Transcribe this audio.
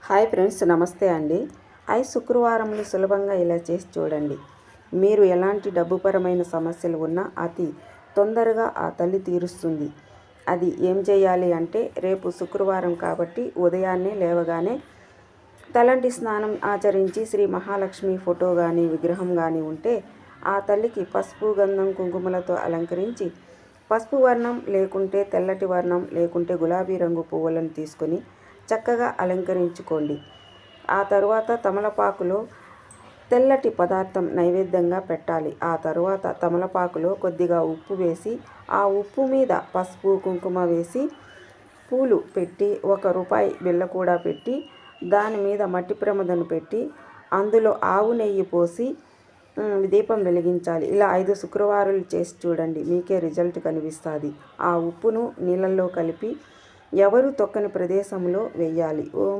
Hi friends, నమస్తే అండి. శుక్రవారములు సులభంగా ఇలా చేసి చూడండి. మీరు ఎలాంటి డబ్బుపరమైన సమస్యలు ఉన్నా అతి తొందరగా ఆ తల్లి తీరుస్తుంది. అది ఏం చేయాలి అంటే, రేపు శుక్రవారం కాబట్టి ఉదయాన్నే లేవగానే తలంటి స్నానం ఆచరించి శ్రీ మహాలక్ష్మి ఫోటో కానీ విగ్రహం కానీ ఉంటే ఆ తల్లికి పసుపు, గంధం, కుంకుమలతో అలంకరించి పసుపు వర్ణం లేకుంటే తెల్లటి వర్ణం లేకుంటే గులాబీ రంగు పువ్వులను తీసుకొని చక్కగా అలంకరించుకోండి. ఆ తరువాత తమలపాకులో తెల్లటి పదార్థం నైవేద్యంగా పెట్టాలి. ఆ తరువాత తమలపాకులో కొద్దిగా ఉప్పు వేసి ఆ ఉప్పు మీద పసుపు, కుంకుమ వేసి పూలు పెట్టి ₹1 బిళ్ళ కూడా పెట్టి దాని మీద మట్టి ప్రమిదను పెట్టి అందులో ఆవు నెయ్యి పోసి దీపం వెలిగించాలి. ఇలా 5 శుక్రవారాలు చేసి చూడండి, మీకే రిజల్ట్ కనిపిస్తుంది. ఆ ఉప్పును నీళ్ళల్లో కలిపి ఎవరు తొక్కని ప్రదేశంలో వేయాలి.